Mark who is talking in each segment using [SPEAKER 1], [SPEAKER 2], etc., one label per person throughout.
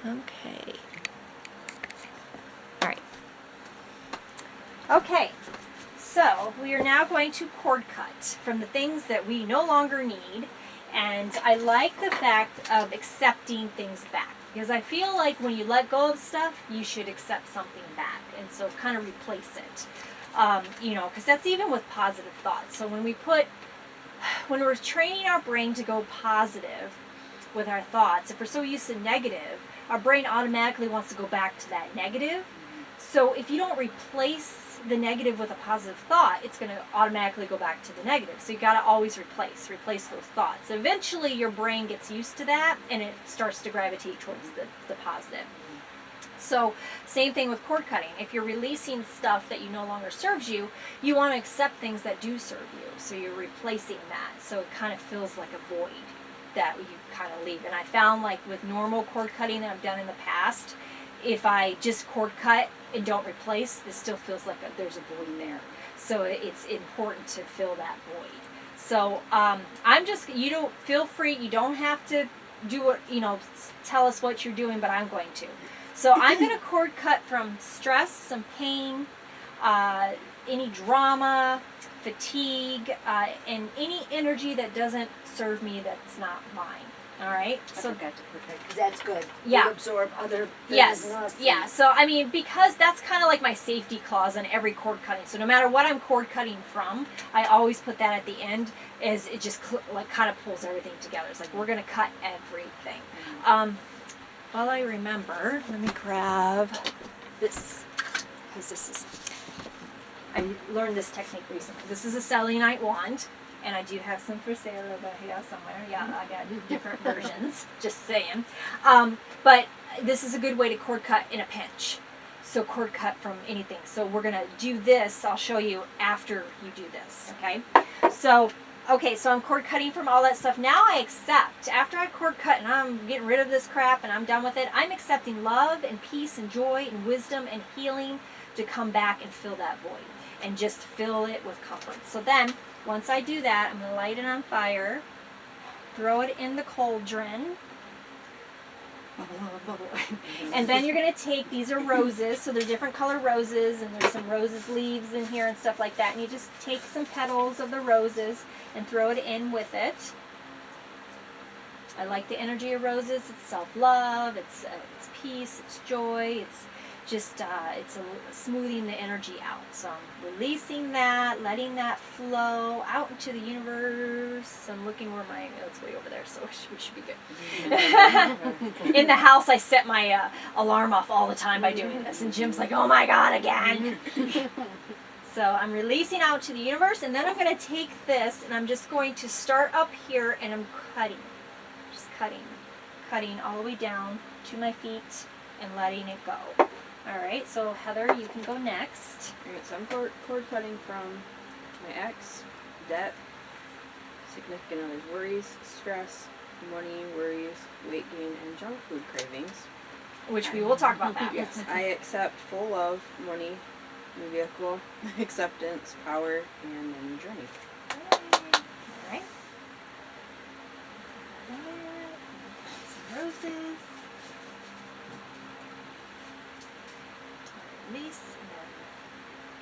[SPEAKER 1] Okay. All right. Okay. So we are now going to cord cut from the things that we no longer need. And I like the fact of accepting things back. Because I feel like when you let go of stuff, you should accept something back. And so kind of replace it. Because that's even with positive thoughts. So when we're training our brain to go positive with our thoughts, if we're so used to negative, our brain automatically wants to go back to that negative. So if you don't replace the negative with a positive thought, it's going to automatically go back to the negative. So you got to always replace those thoughts. Eventually your brain gets used to that and it starts to gravitate towards the positive. So same thing with cord cutting. If you're releasing stuff that you no longer serves you, you want to accept things that do serve you. So you're replacing that. So it kind of feels like a void that you kind of leave. And I found like with normal cord cutting that I've done in the past, if I just cord cut and don't replace, this still feels like there's a void there. So it's important to fill that void. So feel free, you don't have to do what, tell us what you're doing, but I'm going to. So I'm going to cord cut from stress, some pain, any drama, fatigue, and any energy that doesn't serve me that's not mine. All right.
[SPEAKER 2] I forgot to put that because that's good.
[SPEAKER 1] Yeah.
[SPEAKER 2] We absorb other things.
[SPEAKER 1] Yes. Yeah. So because that's kind of like my safety clause on every cord cutting. So no matter what I'm cord cutting from, I always put that at the end, as it just kind of pulls everything together. It's like we're gonna cut everything. While I remember, let me grab this, because I learned this technique recently. This is a selenite wand. And I do have some for sale over here somewhere. Yeah, I got different versions, just saying. But this is a good way to cord cut in a pinch. So cord cut from anything. So we're going to do this. I'll show you after you do this, okay? So I'm cord cutting from all that stuff. Now I accept. After I cord cut and I'm getting rid of this crap and I'm done with it, I'm accepting love and peace and joy and wisdom and healing to come back and fill that void. And just fill it with comfort. So then, once I do that, I'm going to light it on fire, throw it in the cauldron, and then you're going to take, these are roses, so they're different color roses, and there's some roses leaves in here and stuff like that, and you just take some petals of the roses and throw it in with it. I like the energy of roses. It's self-love, it's peace, it's joy, it's just smoothing the energy out. So I'm releasing that, letting that flow out into the universe. I'm looking where it's way over there, so we should be good. In the house, I set my alarm off all the time by doing this, and Jim's like, oh my God, again. So I'm releasing out to the universe, and then I'm going to take this, and I'm just going to start up here, and I'm cutting. Just cutting all the way down to my feet and letting it go. Alright, so Heather, you can go next.
[SPEAKER 3] Alright, so I'm cord cutting from my ex, debt, significant other's worries, stress, money, worries, weight gain, and junk food cravings.
[SPEAKER 1] Which we will talk about that.
[SPEAKER 3] Yes, I accept full love, money, new vehicle, acceptance, power, and a new journey.
[SPEAKER 1] Alright. Some roses. Release, and then,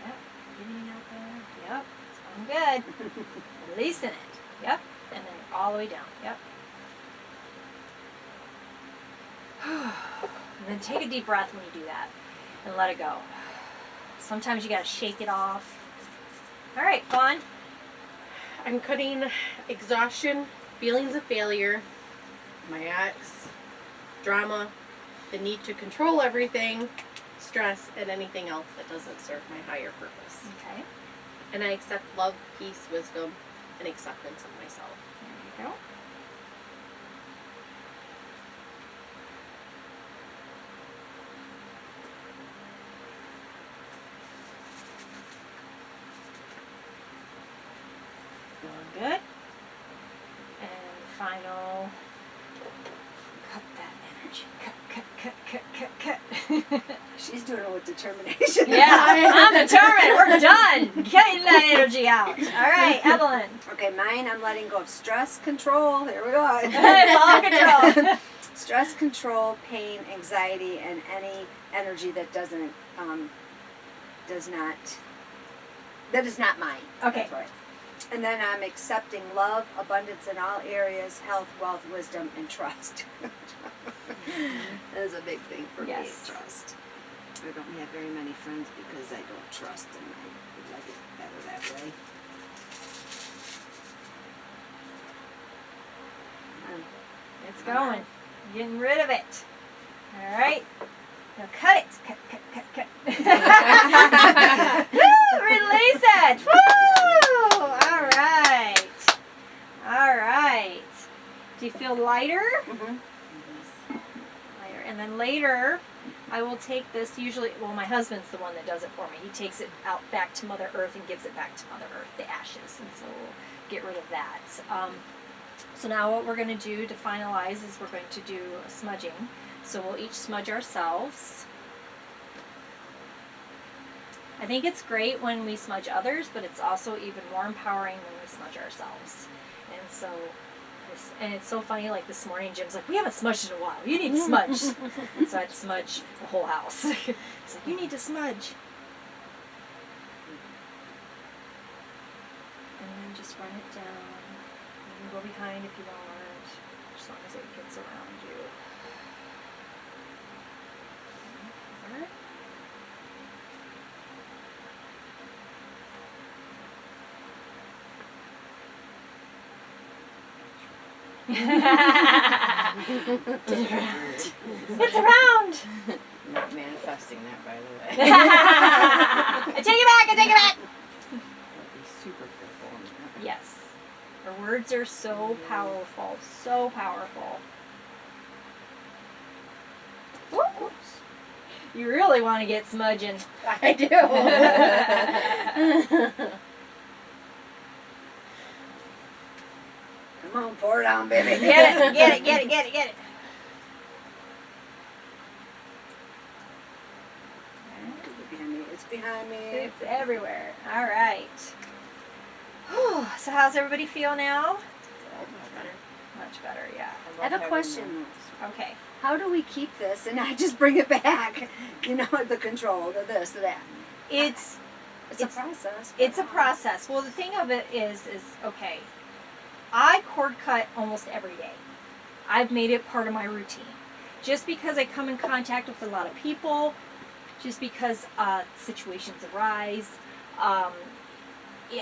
[SPEAKER 1] yep, getting out there, yep, it's going good. Releasing it, yep, and then all the way down, yep. And then take a deep breath when you do that, and let it go. Sometimes you gotta shake it off. Alright, Fawn.
[SPEAKER 4] I'm cutting exhaustion, feelings of failure, my ex, drama, the need to control everything, stress, and anything else that doesn't serve my higher purpose.
[SPEAKER 1] Okay.
[SPEAKER 4] And I accept love, peace, wisdom, and acceptance of myself.
[SPEAKER 1] There you go. Feeling good. And final. Cut that energy. Cut.
[SPEAKER 2] She's doing it with determination.
[SPEAKER 1] Yeah, I'm determined. We're done. Getting that energy out. All right, Evelyn.
[SPEAKER 2] Okay, mine, I'm letting go of stress, control. Here we go.
[SPEAKER 1] It's all control.
[SPEAKER 2] Stress control, pain, anxiety, and any energy that that is not mine.
[SPEAKER 1] Okay.
[SPEAKER 2] That's right. And then I'm accepting love, abundance in all areas, health, wealth, wisdom, and trust. That is a big thing for me,
[SPEAKER 1] Yes.
[SPEAKER 2] trust. I don't have very many friends because I don't trust, and I would like it better that way.
[SPEAKER 1] It's going. Getting rid of it. All right. Now cut it. Cut, cut, cut, cut. Woo! Release it. Woo! All right. All right. Do you feel lighter?
[SPEAKER 2] Mm-hmm.
[SPEAKER 1] Lighter. And then later, I will take this. Usually, well, my husband's the one that does it for me. He takes it out back to Mother Earth and gives it back to Mother Earth, the ashes. And so we'll get rid of that. So now what we're going to do to finalize is we're going to do a smudging. So we'll each smudge ourselves. I think it's great when we smudge others, but it's also even more empowering when we smudge ourselves. And so, and it's so funny, like this morning, Jim's like, we haven't smudged in a while. You need to smudge. So I had to smudge the whole house. He's like, you need to smudge. And then just run it down. You can go behind if you want, as long as it gets around you. Over. It's around.
[SPEAKER 3] Not manifesting that, by the way.
[SPEAKER 1] I take it back. I take it back.
[SPEAKER 3] Be super careful on that.
[SPEAKER 1] Yes. Our words are so powerful. So powerful. Whoops. You really want to get smudging.
[SPEAKER 4] I do.
[SPEAKER 2] Come on, pour it on, baby.
[SPEAKER 1] Get it, get it, get it, get it, get it.
[SPEAKER 2] It's behind me.
[SPEAKER 1] It's everywhere. All right. Whew. So how's everybody feel now?
[SPEAKER 3] Much better.
[SPEAKER 1] Much better, yeah.
[SPEAKER 2] I have a question.
[SPEAKER 1] Okay.
[SPEAKER 2] How do we keep this and not just bring it back? You know, the control, the this, the that.
[SPEAKER 1] It's
[SPEAKER 2] It's a process.
[SPEAKER 1] It's a process. Well, the thing of it is okay. I cord cut almost every day. I've made it part of my routine. Just because I come in contact with a lot of people, just because situations arise,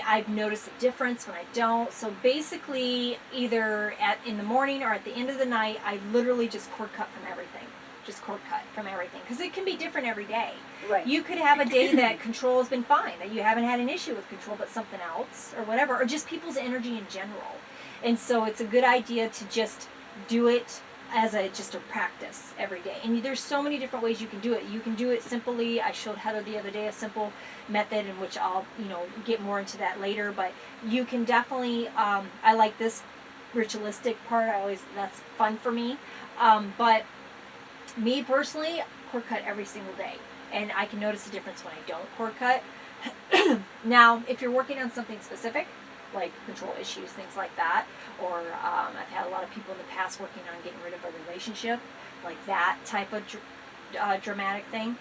[SPEAKER 1] I've noticed a difference when I don't. So basically, either in the morning or at the end of the night, I literally just cord cut from everything. Just cord cut from everything. Because it can be different every day.
[SPEAKER 2] Right.
[SPEAKER 1] You could have a day that control has been fine, that you haven't had an issue with control, but something else or whatever, or just people's energy in general. And so it's a good idea to just do it as just a practice every day. And there's so many different ways you can do it. You can do it simply. I showed Heather the other day a simple method in which I'll, get more into that later. But you can definitely, I like this ritualistic part. That's fun for me. But me personally, cord cut every single day. And I can notice a difference when I don't cord cut. Now, if you're working on something specific, like control issues, things like that, or I've had a lot of people in the past working on getting rid of a relationship, like that type of dramatic thing,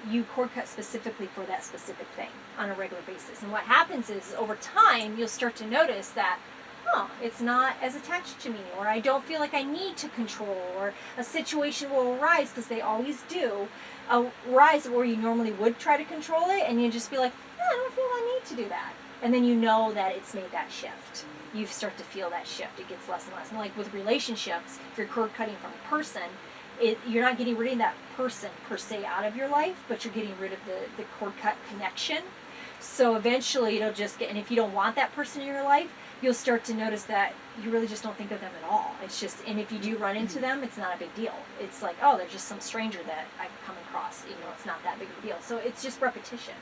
[SPEAKER 1] you cord cut specifically for that specific thing on a regular basis. And what happens is over time you'll start to notice that it's not as attached to me, or I don't feel like I need to control, or a situation will arise, because they always do, arise where you normally would try to control it, and you just be like, I don't feel I need to do that. And then you know that it's made that shift. You start to feel that shift. It gets less and less. And like with relationships, if you're cord cutting from a person, you're not getting rid of that person per se out of your life, but you're getting rid of the cord cut connection. So eventually it'll just get, and if you don't want that person in your life, you'll start to notice that you really just don't think of them at all. It's just, and if you do run into them, it's not a big deal. It's like, they're just some stranger that I've come across. It's not that big of a deal. So it's just repetition.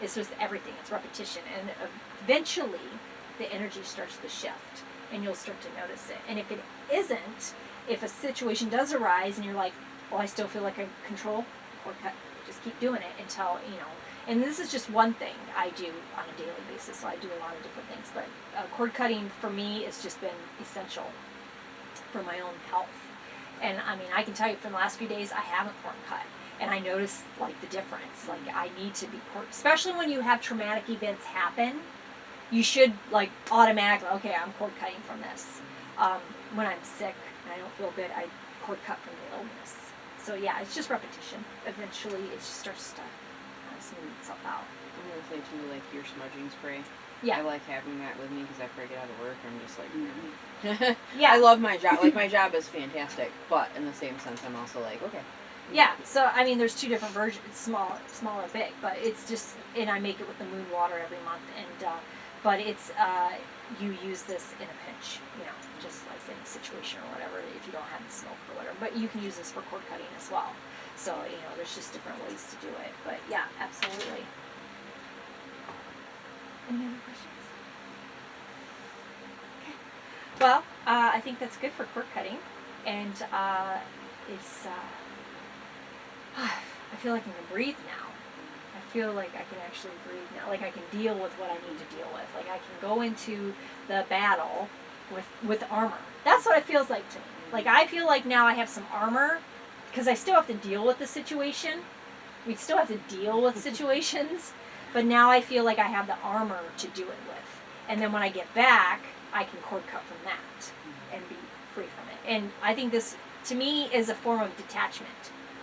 [SPEAKER 1] It's just everything. It's repetition. And eventually the energy starts to shift and you'll start to notice it. And if it isn't, if a situation does arise and you're like, well, I still feel like I control, or cut, just keep doing it until, and this is just one thing I do on a daily basis. So I do a lot of different things, but cord cutting for me has just been essential for my own health. And I mean, I can tell you from the last few days, I haven't cord cut. And I notice like the difference. Like I need to be cord, especially when you have traumatic events happen. You should like automatically, okay, I'm cord cutting from this. When I'm sick and I don't feel good, I cord cut from the illness. So yeah, it's just repetition. Eventually, it just starts to kind of smooth itself out.
[SPEAKER 3] I'm gonna say too, like your smudging spray.
[SPEAKER 1] Yeah.
[SPEAKER 3] I like having that with me because after I get out of work, I'm just like,
[SPEAKER 1] Yeah.
[SPEAKER 3] I love my job. Like my job is fantastic, but in the same sense, I'm also like, okay.
[SPEAKER 1] Yeah, so I mean, there's two different versions, small or big, but it's just, and I make it with the moon water every month, and but it's you use this in a pinch, you know, just like in a situation or whatever, if you don't have the smoke or whatever. But you can use this for cord cutting as well. So you know, there's just different ways to do it. But yeah, absolutely. Any other questions? Okay. Well, I think that's good for cord cutting, and it's. I feel like I can breathe now. I feel like I can actually breathe now. Like I can deal with what I need to deal with. Like I can go into the battle with armor. That's what it feels like to me. Like I feel like now I have some armor because I still have to deal with the situation. We still have to deal with situations, but now I feel like I have the armor to do it with. And then when I get back, I can cord cut from that and be free from it. And I think this, to me, is a form of detachment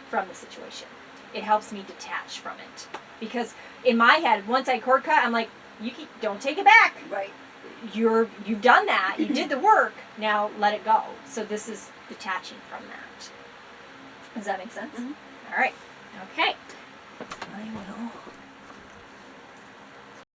[SPEAKER 1] from the situation. It helps me detach from it because in my head, once I cord cut, I'm like, don't take it back.
[SPEAKER 2] Right.
[SPEAKER 1] You've done that. You did the work. Now let it go. So this is detaching from that. Does that make sense?
[SPEAKER 2] Mhm.
[SPEAKER 1] All right. Okay. I will